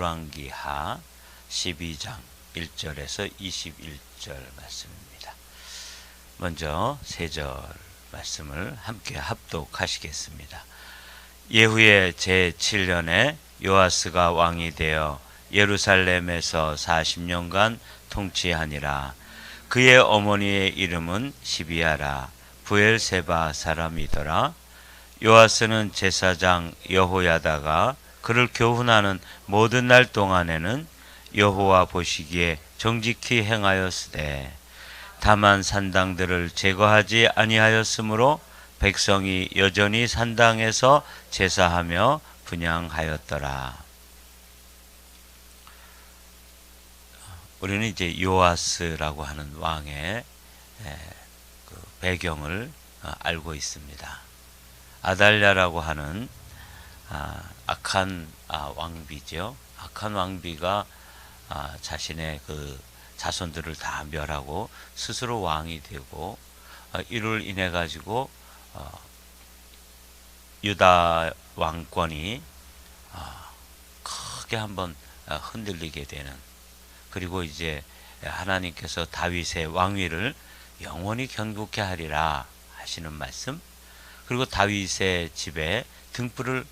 열왕기하 12장 1절에서 21절 말씀입니다. 먼저 3절 말씀을 함께 합독하시겠습니다. 예후의 제7년에 요아스가 왕이 되어 예루살렘에서 40년간 통치하니라. 그의 어머니의 이름은 시비아라 브엘세바 사람이더라. 요아스는 제사장 여호야다가 그를 교훈하는 모든 날 동안에는 여호와 보시기에 정직히 행하였으되 다만 산당들을 제거하지 아니하였으므로 백성이 여전히 산당에서 제사하며 분향하였더라. 우리는 이제 요아스라고 하는 왕의 그 배경을 알고 있습니다. 아달랴라고 하는 악한 왕비죠. 악한 왕비가 자신의 그 자손들을 다 멸하고 스스로 왕이 되고 이를 인해 가지고 유다 왕권이 크게 한번 흔들리게 되는, 그리고 이제 하나님께서 다윗의 왕위를 영원히 견고케 하리라 하시는 말씀, 그리고 다윗의 집에 등불을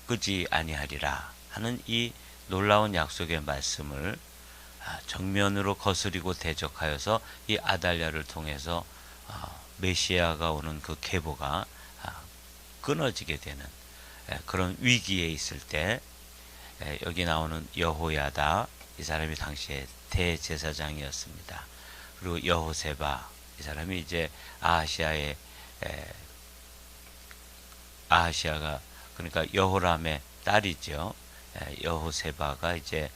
끄지 아니하리라 하는 이 놀라운 약속의 말씀을 정면으로 거스리고 대적하여서 이 아달랴를 통해서 메시아가 오는 그 계보가 끊어지게 되는 그런 위기에 있을 때, 여기 나오는 여호야다, 이 사람이 당시에 대제사장이었습니다. 그리고 여호세바, 이 사람이 이제 아하시아가 그러니까 여호람의 딸이죠. 여호세바가 이제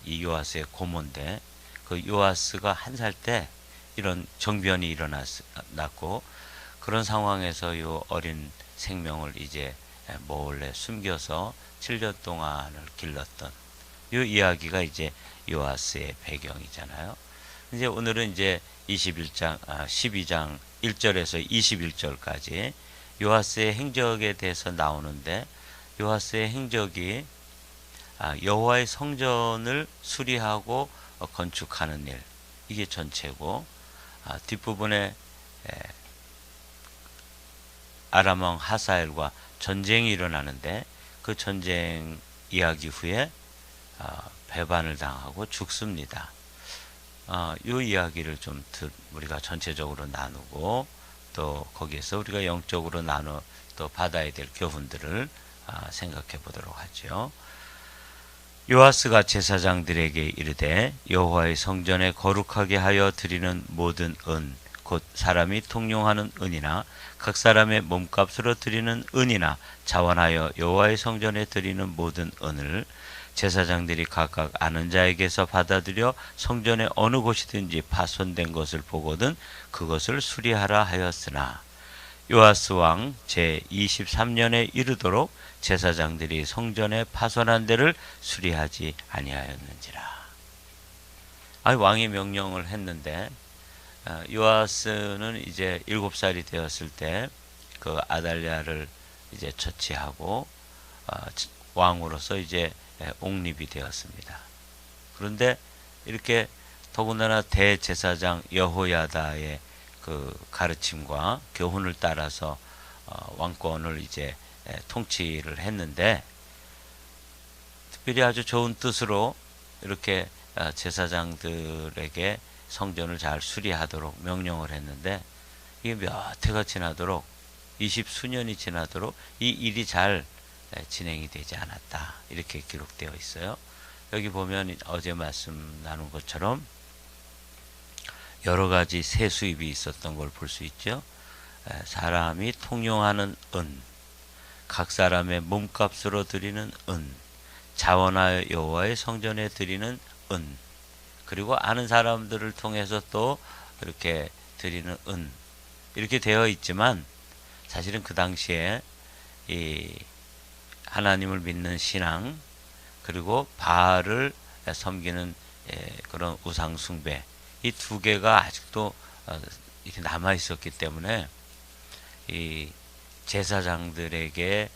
이 요아스의 고모인데, 그 요아스가 1살 때 이런 정변이 일어났고, 그런 상황에서 요 어린 생명을 이제 몰래 숨겨서 7년 동안을 길렀던 요 이야기가 이제 요아스의 배경이잖아요. 이제 오늘은 이제 12장 1절에서 21절까지 요아스의 행적에 대해서 나오는데, 요아스의 행적이 여호와의 성전을 수리하고 건축하는 일, 이게 전체고, 뒷부분에 아람 왕 하사엘과 전쟁이 일어나는데, 그 전쟁 이야기 후에 배반을 당하고 죽습니다. 이 이야기를 좀 우리가 전체적으로 나누고, 또 거기에서 우리가 영적으로 또 받아야 될 교훈들을 생각해 보도록 하죠. 요아스가 제사장들에게 이르되 여호와의 성전에 거룩하게 하여 드리는 모든 은, 곧 사람이 통용하는 은이나 각 사람의 몸값으로 드리는 은이나 자원하여 여호와의 성전에 드리는 모든 은을 제사장들이 각각 아는 자에게서 받아들여 성전의 어느 곳이든지 파손된 것을 보거든 그것을 수리하라 하였으나, 요아스 왕 제23년에 이르도록 제사장들이 성전의 파손한 데를 수리하지 아니하였는지라. 왕이 명령을 했는데, 요아스는 이제 7살이 되었을 때 그 아달랴를 이제 처치하고 왕으로서 이제 옹립이 되었습니다. 그런데 이렇게 더군다나 대제사장 여호야다의 그 가르침과 교훈을 따라서 왕권을 이제 통치를 했는데, 특별히 아주 좋은 뜻으로 이렇게 제사장들에게 성전을 잘 수리하도록 명령을 했는데, 이게 몇 해가 지나도록 20수년이 지나도록 이 일이 잘 진행이 되지 않았다, 이렇게 기록되어 있어요. 여기 보면 어제 말씀 나눈 것처럼 여러 가지 세수입이 있었던 걸 볼 수 있죠. 사람이 통용하는 은, 각 사람의 몸값으로 드리는 은, 자원하여 여호와의 성전에 드리는 은, 그리고 아는 사람들을 통해서 또 이렇게 드리는 은, 이렇게 되어 있지만, 사실은 그 당시에 이 하나님을 믿는 신앙, 그리고 바알을 섬기는 그런 우상 숭배, 이 두 개가 아직도 이렇게 남아 있었기 때문에 이 제사장들에게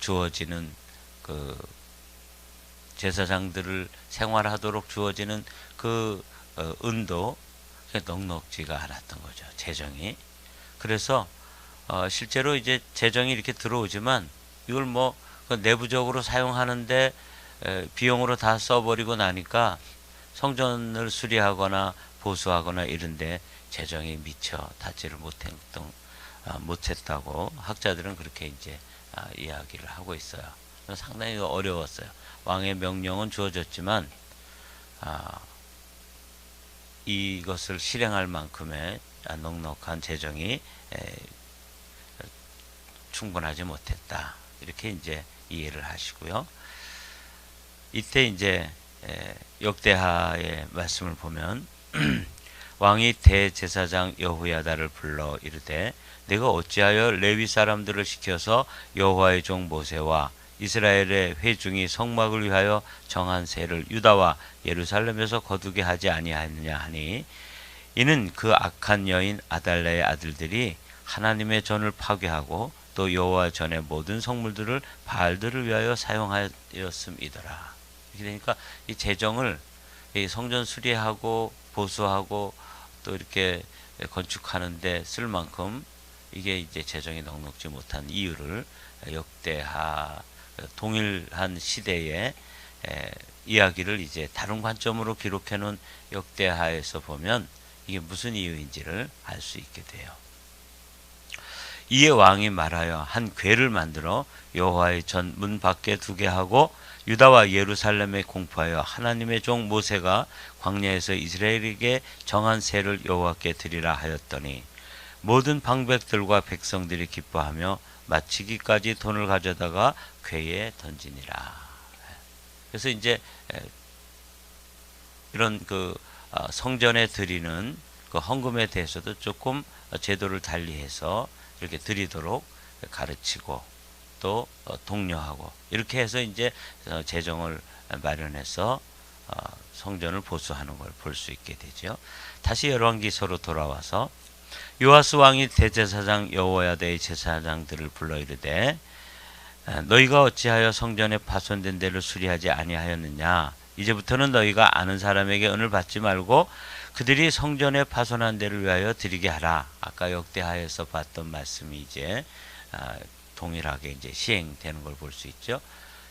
주어지는 그 제사장들을 생활하도록 주어지는 그 은도 넉넉지가 않았던 거죠. 재정이. 그래서 실제로 이제 재정이 이렇게 들어오지만 이걸 뭐 그 내부적으로 사용하는데 비용으로 다 써버리고 나니까 성전을 수리하거나 보수하거나 이런데 재정이 미처 닿지를 못했다고 학자들은 그렇게 이제 이야기를 하고 있어요. 상당히 어려웠어요. 왕의 명령은 주어졌지만 이것을 실행할 만큼의 넉넉한 재정이 충분하지 못했다. 이렇게 이제 이해를 하시고요. 이때 이제 역대하의 말씀을 보면 왕이 대제사장 여호야다를 불러 이르되 내가 어찌하여 레위 사람들을 시켜서 여호와의 종 모세와 이스라엘의 회중이 성막을 위하여 정한 세를 유다와 예루살렘에서 거두게 하지 아니하느냐 하니 이는 그 악한 여인 아달랴의 아들들이 하나님의 전을 파괴하고 또 여호와 전의 모든 성물들을 바알들을 위하여 사용하였음이더라. 이렇게 되니까 이 재정을 이 성전 수리하고 보수하고 또 이렇게 건축하는데 쓸 만큼 이게 이제 재정이 넉넉지 못한 이유를 역대하 동일한 시대의 이야기를 이제 다른 관점으로 기록해 놓은 역대하에서 보면 이게 무슨 이유인지를 알 수 있게 돼요. 이에 왕이 말하여 한 궤를 만들어 여호와의 전 문 밖에 두게 하고 유다와 예루살렘에 공포하여 하나님의 종 모세가 광야에서 이스라엘에게 정한 세를 여호와께 드리라 하였더니 모든 방백들과 백성들이 기뻐하며 마치기까지 돈을 가져다가 궤에 던지니라. 그래서 이제 이런 그 성전에 드리는 그 헌금에 대해서도 조금 제도를 달리해서 이렇게 드리도록 가르치고 또 독려하고 이렇게 해서 이제 재정을 마련해서 성전을 보수하는 걸 볼 수 있게 되죠. 다시 열왕기서로 돌아와서 요아스 왕이 대제사장 여호야다의 제사장들을 불러 이르되 너희가 어찌하여 성전에 파손된 데를 수리하지 아니하였느냐. 이제부터는 너희가 아는 사람에게 은을 받지 말고 그들이 성전에 파손한 데를 위하여 드리게 하라. 아까 역대하에서 봤던 말씀이 이제 동일하게 이제 시행되는 걸 볼 수 있죠.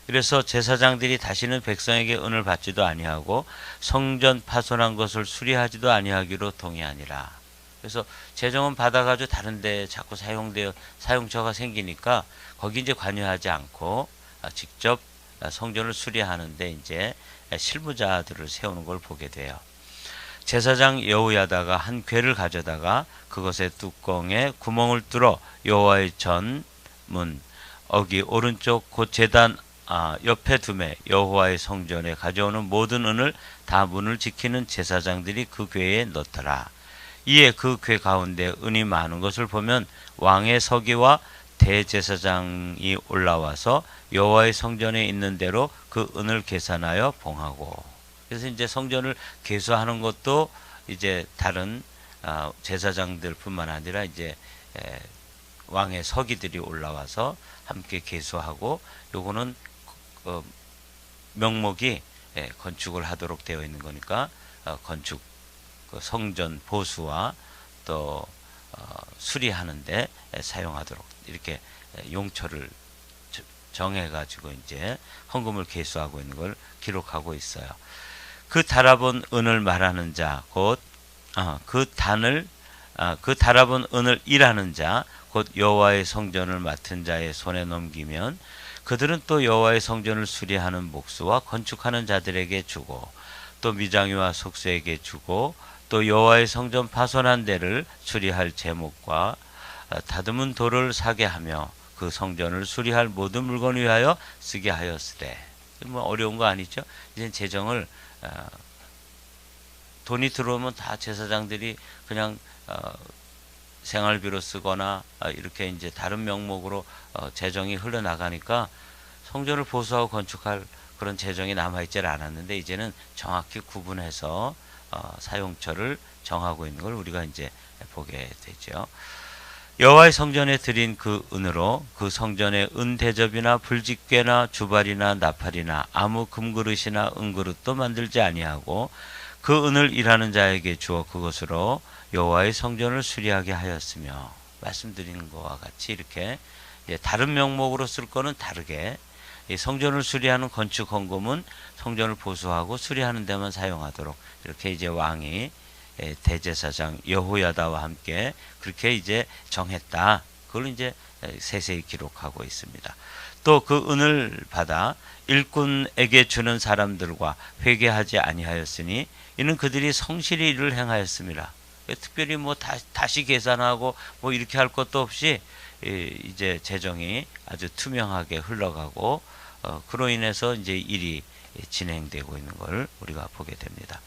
그래서 제사장들이 다시는 백성에게 은을 받지도 아니하고 성전 파손한 것을 수리하지도 아니하기로 동의하니라. 그래서 재정은 받아가지고 다른데 자꾸 사용처가 생기니까 거기 이제 관여하지 않고 직접 성전을 수리하는데 이제 실무자들을 세우는 걸 보게 돼요. 제사장 여호야다가 한 궤를 가져다가 그것의 뚜껑에 구멍을 뚫어 여호와의 전 문 어기 오른쪽 곧 제단 옆에 두매 여호와의 성전에 가져오는 모든 은을 다 문을 지키는 제사장들이 그 궤에 넣더라. 이에 그 궤 가운데 은이 많은 것을 보면 왕의 서기와 대제사장이 올라와서 여호와의 성전에 있는 대로 그 은을 계산하여 봉하고. 그래서 이제 성전을 계수하는 것도 이제 다른 제사장들뿐만 아니라 이제 왕의 서기들이 올라와서 함께 계수하고 요거는 명목이 건축을 하도록 되어 있는 거니까 건축 성전 보수와 또 수리하는데 사용하도록 이렇게 용처를 정해가지고 이제 헌금을 계수하고 있는 걸 기록하고 있어요. 그 달아본 은을 말하는 자, 곧 그 달아본 은을 일하는 자, 곧 여호와의 성전을 맡은 자의 손에 넘기면 그들은 또 여호와의 성전을 수리하는 목수와 건축하는 자들에게 주고 또 미장이와 속수에게 주고 또 여호와의 성전 파손한 데를 수리할 제목과 다듬은 돌을 사게 하며 그 성전을 수리할 모든 물건을 위하여 쓰게 하였으되. 뭐 어려운 거 아니죠? 이제 재정을 돈이 들어오면 다 제사장들이 그냥 생활비로 쓰거나 이렇게 이제 다른 명목으로 재정이 흘러나가니까 성전을 보수하고 건축할 그런 재정이 남아있질 않았는데 이제는 정확히 구분해서 사용처를 정하고 있는 걸 우리가 이제 보게 되죠. 여호와의 성전에 드린 그 은으로 그 성전의 은 대접이나 불집게나 주발이나 나팔이나 아무 금그릇이나 은그릇도 만들지 아니하고 그 은을 일하는 자에게 주어 그것으로 여호와의 성전을 수리하게 하였으며, 말씀드리는 것과 같이 이렇게 다른 명목으로 쓸 거는 다르게 이 성전을 수리하는 건축 헌금은 성전을 보수하고 수리하는 데만 사용하도록 이렇게 이제 왕이 대제사장 여호야다와 함께 그렇게 이제 정했다. 그걸 이제 세세히 기록하고 있습니다. 또 그 은을 받아 일꾼에게 주는 사람들과 회개하지 아니하였으니 이는 그들이 성실히 일을 행하였습니다. 특별히 뭐 다시 계산하고 뭐 이렇게 할 것도 없이 이제 재정이 아주 투명하게 흘러가고 그로 인해서 이제 일이 진행되고 있는 걸 우리가 보게 됩니다.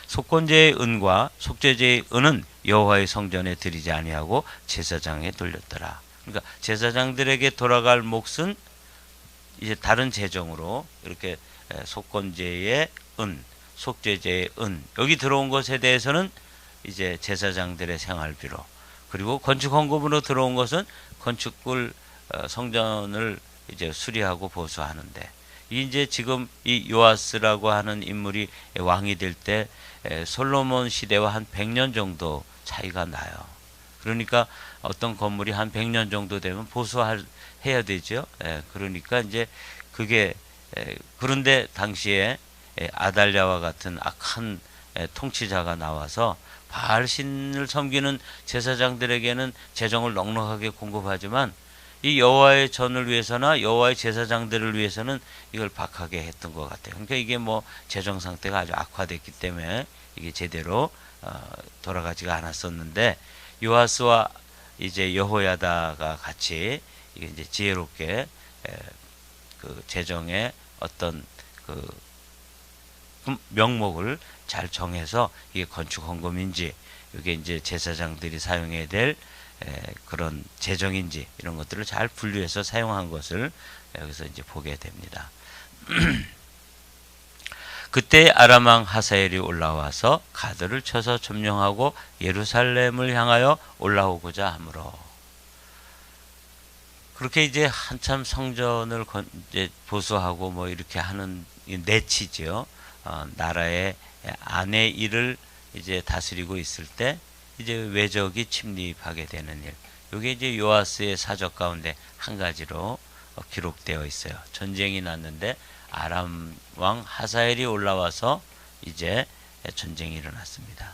속건제의 은과 속죄제의 은은 여호와의 성전에 드리지 아니하고 제사장에 돌렸더라. 그러니까 제사장들에게 돌아갈 몫은 이제 다른 재정으로 이렇게 속건제의 은, 속죄제의 은, 여기 들어온 것에 대해서는 이제 제사장들의 생활비로, 그리고 건축 헌금으로 들어온 것은 건축물 성전을 이제 수리하고 보수하는데, 이제 지금 이 요아스라고 하는 인물이 왕이 될 때 솔로몬 시대와 한 100년 정도 차이가 나요. 그러니까 어떤 건물이 한 100년 정도 되면 보수해야 되죠. 그러니까 이제 그게 그런데 당시에 아달랴와 같은 악한 통치자가 나와서 바알 신을 섬기는 제사장들에게는 재정을 넉넉하게 공급하지만 이 여호와의 전을 위해서나 여호와의 제사장들을 위해서는 이걸 박하게 했던 것 같아요. 그러니까 이게 뭐 재정 상태가 아주 악화됐기 때문에 이게 제대로 돌아가지가 않았었는데, 요아스와 이제 여호야다가 같이 이게 이제 지혜롭게 그 재정의 어떤 그 명목을 잘 정해서 이게 건축 헌금인지 이게 이제 제사장들이 사용해야 될 그런 재정인지 이런 것들을 잘 분류해서 사용한 것을 여기서 이제 보게 됩니다. 그때 아람 왕 하사엘이 올라와서 가드를 쳐서 점령하고 예루살렘을 향하여 올라오고자 하므로, 그렇게 이제 한참 성전을 이제 보수하고 뭐 이렇게 하는 내치죠. 나라의 안의 일을 이제 다스리고 있을 때 이제 외적이 침입하게 되는 일. 이게 이제 요아스의 사적 가운데 한 가지로 기록되어 있어요. 전쟁이 났는데 아람 왕 하사엘이 올라와서 이제 전쟁이 일어났습니다.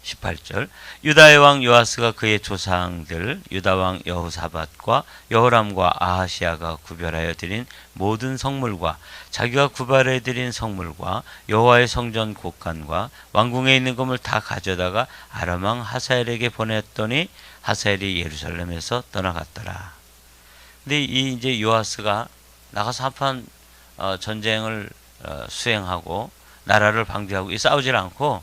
18절, 유다의 왕 요아스가 그의 조상들 유다 왕 여호사밧과 여호람과 아하시아가 구별하여 드린 모든 성물과 자기가 구별해 드린 성물과 여호와의 성전 곳간과 왕궁에 있는 금을 다 가져다가 아람 왕 하사엘에게 보냈더니 하사엘이 예루살렘에서 떠나갔더라. 근데 이 이제 요아스가 나가서 한판 전쟁을 수행하고 나라를 방비하고 싸우질 않고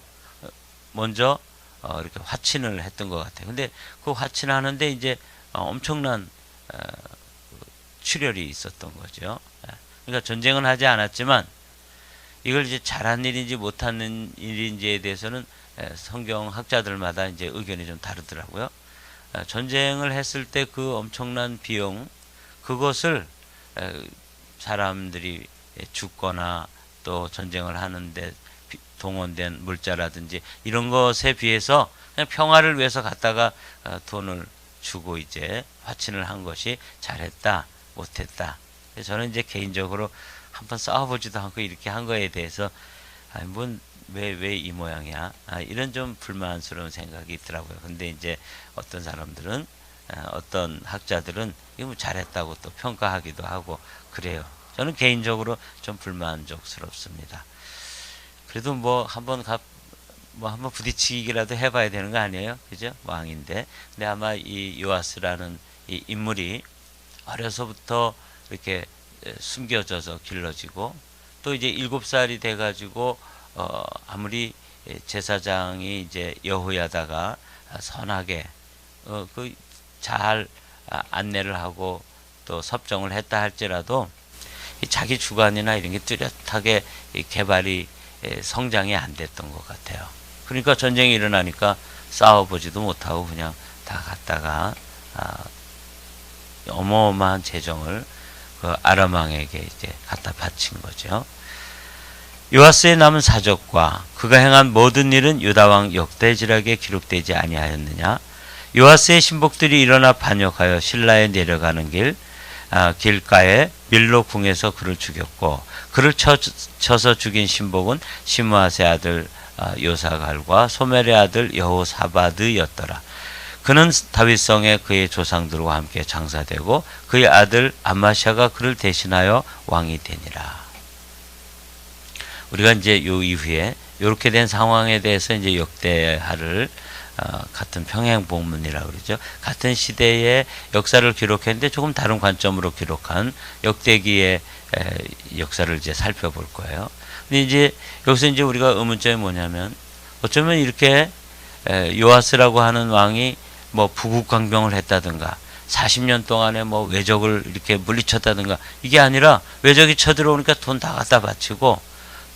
먼저 이렇게 화친을 했던 것 같아요. 근데 그 화친하는데 이제 엄청난 출혈이 있었던 거죠. 그러니까 전쟁은 하지 않았지만 이걸 이제 잘한 일인지 못한 일인지에 대해서는 성경학자들마다 이제 의견이 좀 다르더라고요. 전쟁을 했을 때 그 엄청난 비용, 그것을 사람들이 죽거나 또 전쟁을 하는데 동원된 물자라든지 이런 것에 비해서 그냥 평화를 위해서 갖다가 돈을 주고 이제 화친을 한 것이 잘했다 못했다. 저는 이제 개인적으로 한번 싸워보지도 않고 이렇게 한 거에 대해서 왜 이 모양이야, 이런 좀 불만스러운 생각이 있더라고요. 근데 이제 어떤 사람들은 어떤 학자들은 이거 뭐 잘했다고 또 평가하기도 하고 그래요. 저는 개인적으로 좀 불만족스럽습니다. 그래도 뭐 한번 부딪히기라도 해봐야 되는 거 아니에요? 그죠? 왕인데. 근데 아마 이 요아스라는 이 인물이 어려서부터 이렇게 숨겨져서 길러지고 또 이제 7살이 돼가지고 아무리 제사장이 이제 여호야다가 선하게 그 잘 안내를 하고 또 섭정을 했다 할지라도 자기 주관이나 이런 게 뚜렷하게 개발이 성장이 안 됐던 것 같아요. 그러니까 전쟁이 일어나니까 싸워보지도 못하고 그냥 다 갖다가 어마어마한 재정을 그 아람 왕에게 이제 갖다 바친 거죠. 요아스의 남은 사적과 그가 행한 모든 일은 유다 왕 역대지락에 기록되지 아니하였느냐? 요아스의 신복들이 일어나 반역하여 신라에 내려가는 길가에 밀로 궁에서 그를 죽였고, 그를 쳐서 죽인 신복은 시므아스의 아들 요사갈과 소멜의 아들 여호사바드였더라. 그는 다윗성에 그의 조상들과 함께 장사되고 그의 아들 아마샤가 그를 대신하여 왕이 되니라. 우리가 이제 요 이후에 이렇게 된 상황에 대해서 이제 역대하를 같은 평행본문이라고 그러죠. 같은 시대의 역사를 기록했는데 조금 다른 관점으로 기록한 역대기의 역사를 이제 살펴볼 거예요. 근데 이제 여기서 이제 우리가 의문점이 뭐냐면, 어쩌면 이렇게 요아스라고 하는 왕이 뭐 부국강병을 했다든가 40년 동안에 뭐 외적을 이렇게 물리쳤다든가 이게 아니라, 외적이 쳐들어오니까 돈 다 갖다 바치고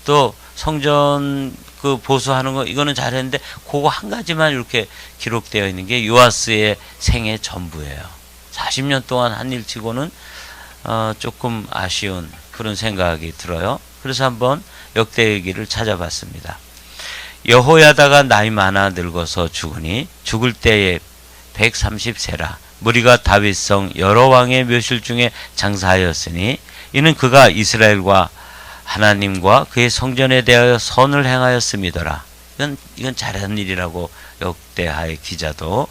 또 성전 그 보수하는 거 이거는 잘했는데, 그거 한 가지만 이렇게 기록되어 있는 게 요아스의 생애 전부예요. 40년 동안 한 일치고는 조금 아쉬운 그런 생각이 들어요. 그래서 한번 역대기를 찾아봤습니다. 여호야다가 나이 많아 늙어서 죽으니 죽을 때에 130세라. 무리가 다윗성 여러 왕의 묘실 중에 장사하였으니 이는 그가 이스라엘과 하나님과 그의 성전에 대하여 선을 행하였음이더라. 이건 잘한 일이라고 역대하의 기자도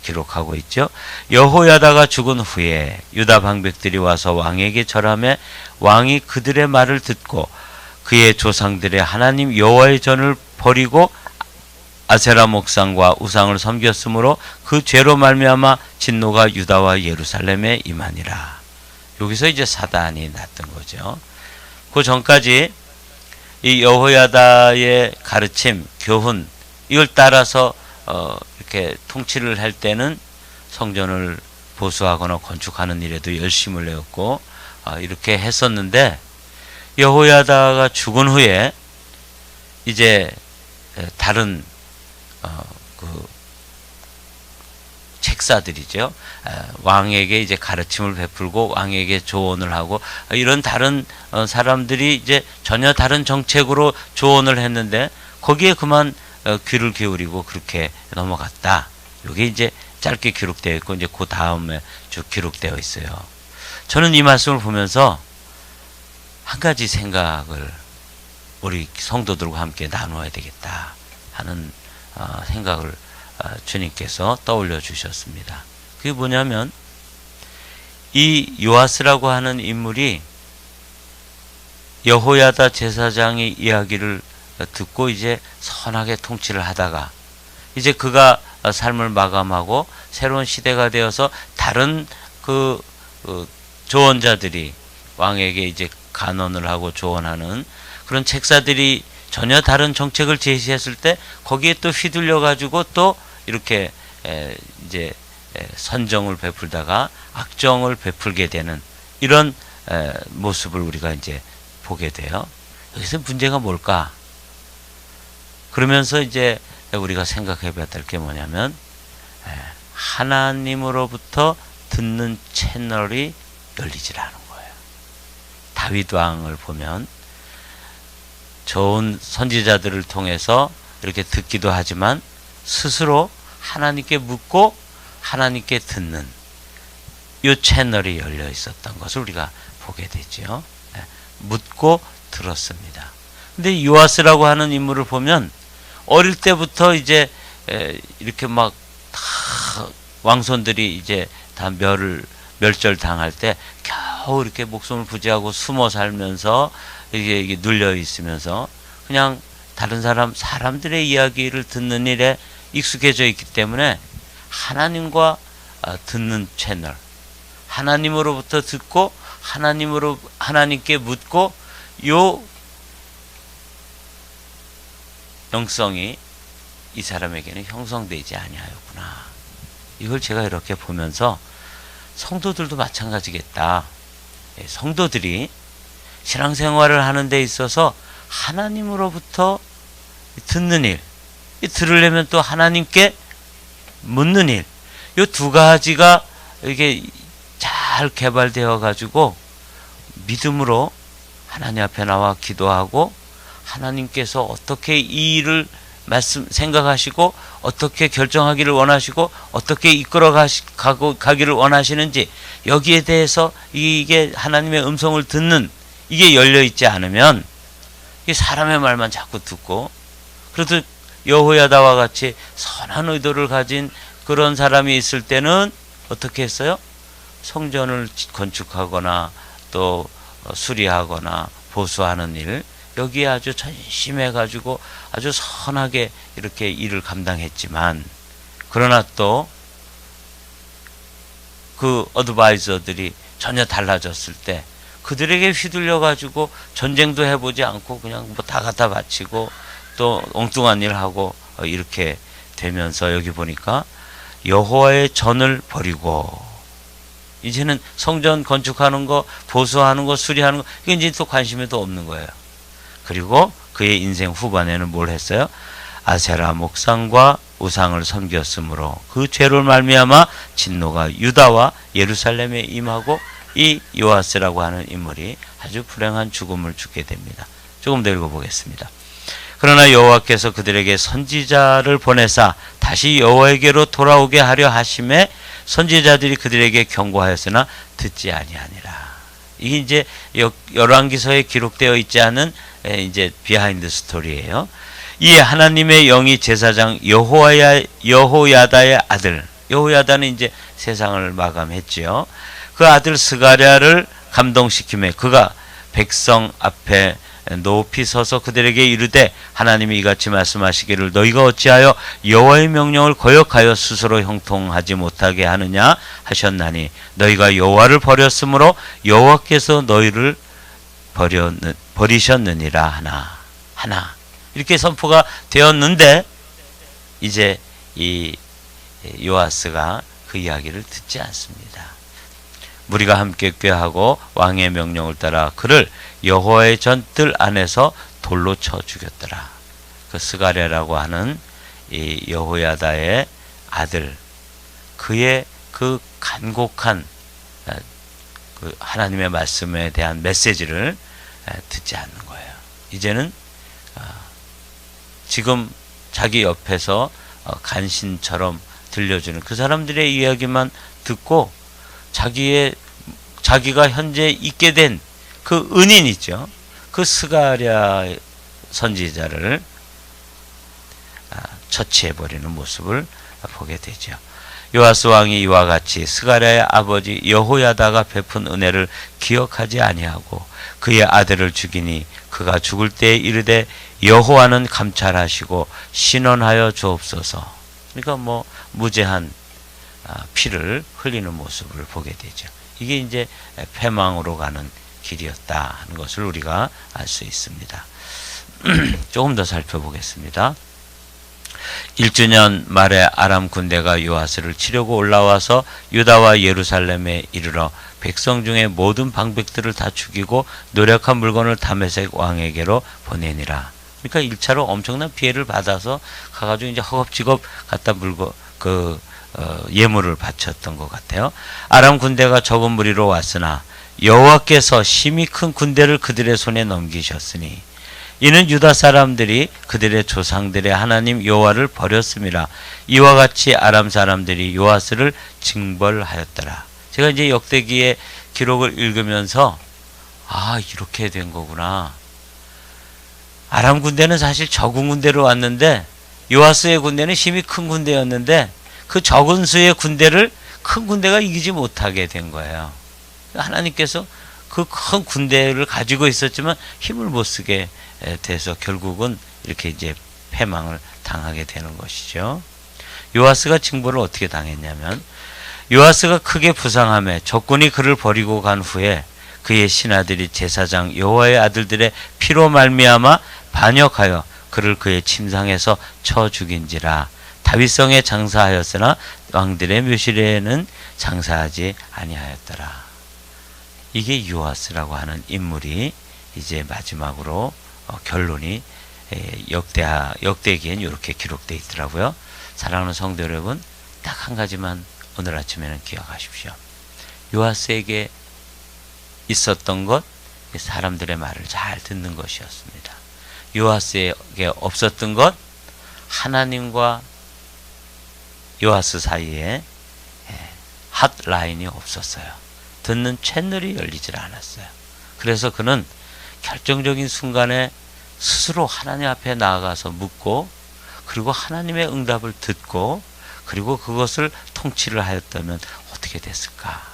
기록하고 있죠. 여호야다가 죽은 후에 유다 방백들이 와서 왕에게 절하매 왕이 그들의 말을 듣고 그의 조상들의 하나님 여호와의 전을 버리고 아세라 목상과 우상을 섬겼으므로 그 죄로 말미암아 진노가 유다와 예루살렘에 임하니라. 여기서 이제 사단이 났던 거죠. 그 전까지 이 여호야다의 가르침, 교훈, 이걸 따라서 이렇게 통치를 할 때는 성전을 보수하거나 건축하는 일에도 열심을 내었고 이렇게 했었는데, 여호야다가 죽은 후에 이제 다른 그 책사들이죠. 왕에게 이제 가르침을 베풀고 왕에게 조언을 하고 이런 다른 사람들이 이제 전혀 다른 정책으로 조언을 했는데 거기에 그만 귀를 기울이고 그렇게 넘어갔다. 이게 이제 짧게 기록되어 있고 이제 그 다음에 쭉 기록되어 있어요. 저는 이 말씀을 보면서 한 가지 생각을 우리 성도들과 함께 나누어야 되겠다 하는 생각을 주님께서 떠올려 주셨습니다. 그게 뭐냐면, 이 요아스라고 하는 인물이 여호야다 제사장의 이야기를 듣고 이제 선하게 통치를 하다가 이제 그가 삶을 마감하고 새로운 시대가 되어서 다른 그 조언자들이 왕에게 이제 간언을 하고 조언하는 그런 책사들이 전혀 다른 정책을 제시했을 때 거기에 또 휘둘려 가지고 또 이렇게 이제 선정을 베풀다가 악정을 베풀게 되는 이런 모습을 우리가 이제 보게 돼요. 여기서 문제가 뭘까? 그러면서 이제 우리가 생각해 봐야 될 게 뭐냐면, 하나님으로부터 듣는 채널이 열리질 않은 거예요. 다윗 왕을 보면 좋은 선지자들을 통해서 이렇게 듣기도 하지만 스스로 하나님께 묻고 하나님께 듣는 이 채널이 열려 있었던 것을 우리가 보게 되죠. 묻고 들었습니다. 근데 요아스라고 하는 인물을 보면 어릴 때부터 이제 이렇게 막 다 왕손들이 이제 다 멸절 당할 때 겨우 이렇게 목숨을 부지하고 숨어 살면서 이게 눌려 있으면서 그냥 다른 사람들의 이야기를 듣는 일에 익숙해져 있기 때문에 하나님과 듣는 채널, 하나님으로부터 듣고 하나님께 묻고 요 영성이 이 사람에게는 형성되지 아니하였구나. 이걸 제가 이렇게 보면서 성도들도 마찬가지겠다. 성도들이 신앙생활을 하는 데 있어서 하나님으로부터 듣는 일, 들으려면 또 하나님께 묻는 일, 요 두 가지가 이게 잘 개발되어 가지고 믿음으로 하나님 앞에 나와 기도하고 하나님께서 어떻게 이 일을 생각하시고 어떻게 결정하기를 원하시고 어떻게 이끌어 가기를 원하시는지 여기에 대해서 이게 하나님의 음성을 듣는 이게 열려 있지 않으면 이게 사람의 말만 자꾸 듣고 그래도 여호야다와 같이 선한 의도를 가진 그런 사람이 있을 때는 어떻게 했어요? 성전을 건축하거나 또 수리하거나 보수하는 일 여기에 아주 전심해 가지고 아주 선하게 이렇게 일을 감당했지만 그러나 또 그 어드바이저들이 전혀 달라졌을 때 그들에게 휘둘려 가지고 전쟁도 해보지 않고 그냥 뭐 다 갖다 바치고 또 엉뚱한 일 하고 이렇게 되면서 여기 보니까 여호와의 전을 버리고 이제는 성전 건축하는 거 보수하는 거 수리하는 거 이게 이제 또 관심에도 없는 거예요. 그리고 그의 인생 후반에는 뭘 했어요? 아세라 목상과 우상을 섬겼으므로 그 죄로 말미암아 진노가 유다와 예루살렘에 임하고 이 요아스라고 하는 인물이 아주 불행한 죽음을 죽게 됩니다. 조금 더 읽어보겠습니다. 그러나 여호와께서 그들에게 선지자를 보내사 다시 여호와에게로 돌아오게 하려 하심에 선지자들이 그들에게 경고하였으나 듣지 아니하니라. 이게 이제 열왕기서에 기록되어 있지 않은 이제 비하인드 스토리예요. 이에 하나님의 영이 제사장 여호야다의 아들 여호야다는 이제 세상을 마감했지요. 그 아들 스가랴를 감동시키며 그가 백성 앞에 높이 서서 그들에게 이르되 하나님이 이같이 말씀하시기를 너희가 어찌하여 여호와의 명령을 거역하여 스스로 형통하지 못하게 하느냐 하셨나니 너희가 여호와를 버렸으므로 여호와께서 너희를 버리셨느니라 하나 이렇게 선포가 되었는데 이제 이 요아스가 그 이야기를 듣지 않습니다. 무리가 함께 꾀하고 왕의 명령을 따라 그를 여호와의 전뜰 안에서 돌로 쳐 죽였더라. 그 스가랴라고 하는 이 여호야다의 아들 그의 그 간곡한 그 하나님의 말씀에 대한 메시지를 듣지 않는 거예요. 이제는 지금 자기 옆에서 간신처럼 들려주는 그 사람들의 이야기만 듣고 자기가 현재 있게 된 그 은인이죠. 그 스가랴 선지자를 처치해버리는 모습을 보게 되죠. 요아스 왕이 이와 같이 스가랴의 아버지 여호야다가 베푼 은혜를 기억하지 아니하고 그의 아들을 죽이니 그가 죽을 때에 이르되 여호와는 감찰하시고 신원하여 주옵소서. 그러니까 뭐 무죄한 피를 흘리는 모습을 보게 되죠. 이게 이제 패망으로 가는 길이었다 하는 것을 우리가 알 수 있습니다. 조금 더 살펴보겠습니다. 1주년 말에 아람 군대가 요아스를 치려고 올라와서 유다와 예루살렘에 이르러 백성 중에 모든 방백들을 다 죽이고 노력한 물건을 다메섹 왕에게로 보내니라. 그러니까 1차로 엄청난 피해를 받아서 가가지고 이제 허겁지겁 갖다 물고 예물을 바쳤던 것 같아요. 아람 군대가 적은 무리로 왔으나 여호와께서 심히 큰 군대를 그들의 손에 넘기셨으니 이는 유다 사람들이 그들의 조상들의 하나님 여호와를 버렸음이라. 이와 같이 아람 사람들이 요아스를 징벌하였더라. 제가 이제 역대기의 기록을 읽으면서 이렇게 된 거구나. 아람 군대는 사실 적은 군대로 왔는데 요아스의 군대는 힘이 큰 군대였는데 그 적은 수의 군대를 큰 군대가 이기지 못하게 된 거예요. 하나님께서 그 큰 군대를 가지고 있었지만 힘을 못 쓰게 돼서 결국은 이렇게 이제 패망을 당하게 되는 것이죠. 요아스가 징벌을 어떻게 당했냐면 요아스가 크게 부상함에 적군이 그를 버리고 간 후에 그의 신하들이 제사장 여호와의 아들들의 피로 말미암아 반역하여 그를 그의 침상에서 쳐 죽인지라. 다윗성에 장사하였으나 왕들의 묘실에는 장사하지 아니하였더라. 이게 요아스라고 하는 인물이 이제 마지막으로 결론이 역대기엔 이렇게 기록되어 있더라고요. 사랑하는 성도 여러분, 딱 한 가지만 오늘 아침에는 기억하십시오. 요아스에게 있었던 것, 사람들의 말을 잘 듣는 것이었습니다. 요아스에게 없었던 것, 하나님과 요아스 사이에 핫라인이 없었어요. 듣는 채널이 열리질 않았어요. 그래서 그는 결정적인 순간에 스스로 하나님 앞에 나아가서 묻고, 그리고 하나님의 응답을 듣고, 그리고 그것을 통치를 하였다면 어떻게 됐을까?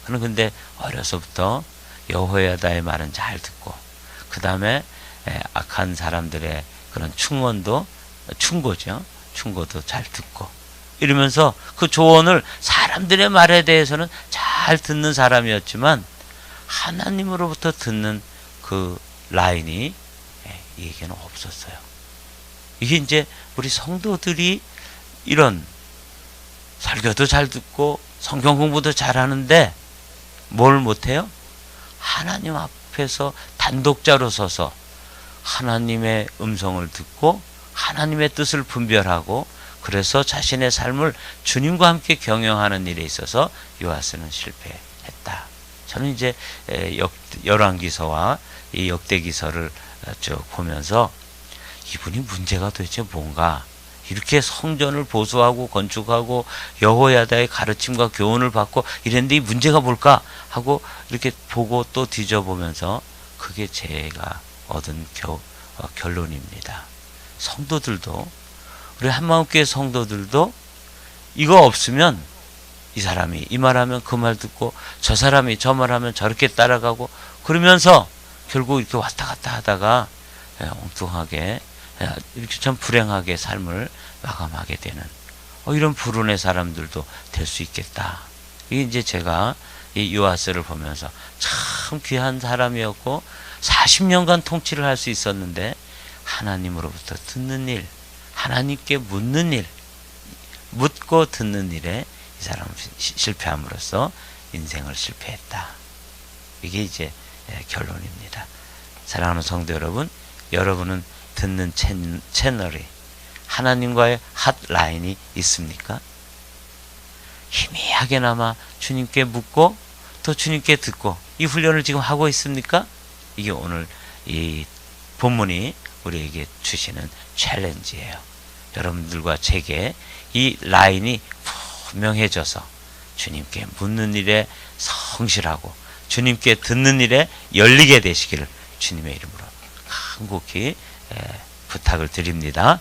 그는 근데 어려서부터 여호야다의 말은 잘 듣고, 그 다음에 악한 사람들의 그런 충고도 잘 듣고, 이러면서 그 조언을 사람들의 말에 대해서는 잘 듣는 사람이었지만, 하나님으로부터 듣는 그 라인이 이에게는 없었어요. 이게 이제 우리 성도들이 이런 설교도 잘 듣고 성경 공부도 잘 하는데 뭘 못해요? 하나님 앞에서 단독자로 서서 하나님의 음성을 듣고 하나님의 뜻을 분별하고, 그래서 자신의 삶을 주님과 함께 경영하는 일에 있어서 요아스는 실패했다. 저는 이제 열왕기서와 이 역대기서를 쭉 보면서 이분이 문제가 도대체 뭔가, 이렇게 성전을 보수하고 건축하고 여호야다의 가르침과 교훈을 받고 이랬는데 이 문제가 뭘까 하고 이렇게 보고 또 뒤져보면서 그게 제가 얻은 결론입니다. 성도들도, 우리 한마음교회 성도들도 이거 없으면 이 사람이 이 말하면 그 말 듣고 저 사람이 저 말하면 저렇게 따라가고, 그러면서 결국 이렇게 왔다 갔다 하다가 엉뚱하게 이렇게 참 불행하게 삶을 마감하게 되는 이런 불운의 사람들도 될 수 있겠다. 이게 이제 제가 이 요아스를 보면서 참 귀한 사람이었고 40년간 통치를 할 수 있었는데, 하나님으로부터 듣는 일, 하나님께 묻는 일, 묻고 듣는 일에 이 사람은 실패함으로써 인생을 실패했다. 이게 이제 결론입니다. 사랑하는 성도 여러분, 여러분은 듣는 채널이 하나님과의 핫라인이 있습니까? 희미하게나마 주님께 묻고 또 주님께 듣고 이 훈련을 지금 하고 있습니까? 이게 오늘 이 본문이 우리에게 주시는 챌린지예요. 여러분들과 제게 이 라인이 분명해져서 주님께 묻는 일에 성실하고 주님께 듣는 일에 열리게 되시기를 주님의 이름으로 간곡히 부탁을 드립니다.